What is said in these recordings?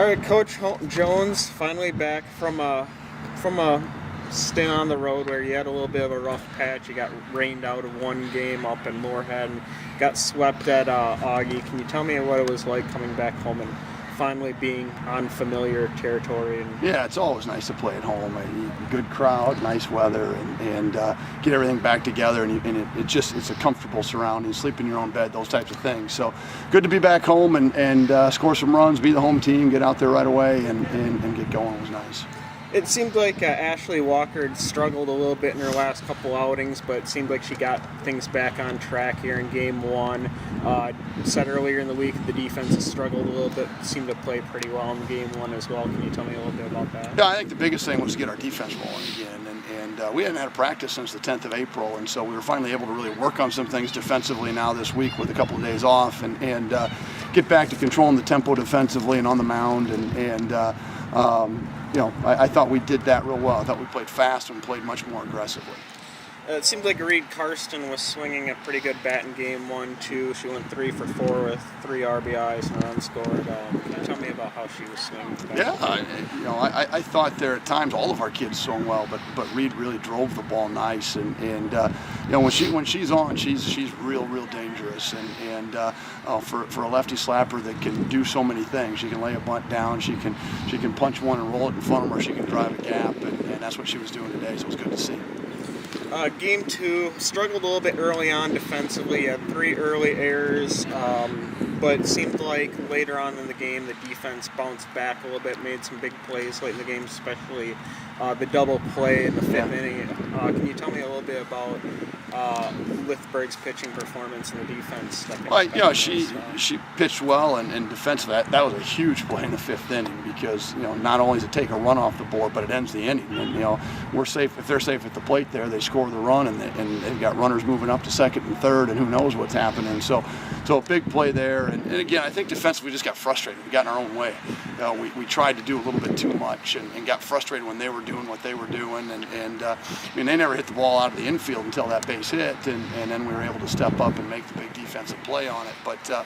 All right, Coach Jones, finally back from a stint on the road where you had a little bit of a rough patch. You got rained out of one game up in Moorhead and got swept at Augie. Can you tell me what it was like coming back home and finally being on familiar territory? Yeah, it's always nice to play at home. Good crowd, nice weather, and get everything back together. It's a comfortable surrounding, sleep in your own bed, those types of things. So good to be back home and score some runs, be the home team, get out there right away, and get going. It was nice. It seemed like Ashley Walker had struggled a little bit in her last couple outings, but it seemed like she got things back on track here in Game 1. Said earlier in the week the defense has struggled a little bit, seemed to play pretty well in Game 1 as well. Can you tell me a little bit about that? Yeah, I think the biggest thing was to get our defense rolling again. And we hadn't had a practice since the 10th of April, and so we were finally able to really work on some things defensively now this week with a couple of days off and get back to controlling the tempo defensively and on the mound. I thought we did that real well. I thought we played fast and played much more aggressively. It seemed like Reed Karsten was swinging a pretty good bat in Game 1, too. She went 3 for 4 with 3 RBIs and a run scored. Can you tell me about how she was swinging? Yeah, I thought there at times all of our kids swung well, but Reed really drove the ball nice, and when she's on, she's real dangerous, and for a lefty slapper that can do so many things. She can lay a bunt down, she can punch one and roll it in front of her, she can drive a gap, and that's what she was doing today. So it was good to see. Game 2, struggled a little bit early on defensively, had 3 early errors, but it seemed like later on in the game the defense bounced back a little bit, made some big plays late in the game, especially the double play in the 5th inning. Can you tell me a little bit about Lithberg's pitching performance in the defense? Well, she pitched well, and defensively that was a huge play in the 5th inning because not only does it take a run off the board, but it ends the inning. And we're safe if they're safe at the plate there. They score the run, and they've got runners moving up to 2nd and 3rd, and who knows what's happening. So a big play there. And again, I think defensively we just got frustrated. We got in our own way. We tried to do a little bit too much and got frustrated when they were doing what they were doing. They never hit the ball out of the infield until that base hit, and then we were able to step up and make the big defensive play on it. But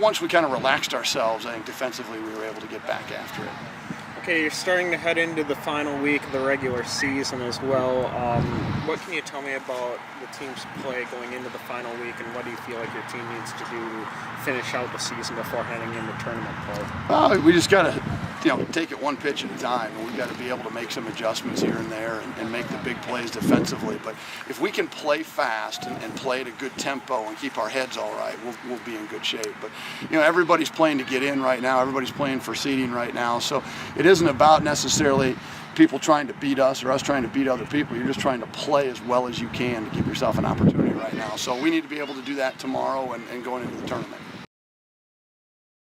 once we kind of relaxed ourselves, I think defensively we were able to get back after it. Okay, you're starting to head into the final week of the regular season as well. What can you tell me about the team's play going into the final week, and what do you feel like your team needs to do to finish out the season before heading into tournament play? We just got to take it one pitch at a time, and we've got to be able to make some adjustments here and there and make the big plays defensively. But if we can play fast and play at a good tempo and keep our heads all right, we'll be in good shape. But everybody's playing to get in right now. Everybody's playing for seeding right now. So it isn't about necessarily people trying to beat us or us trying to beat other people. You're just trying to play as well as you can to give yourself an opportunity right now. So we need to be able to do that tomorrow and going into the tournament.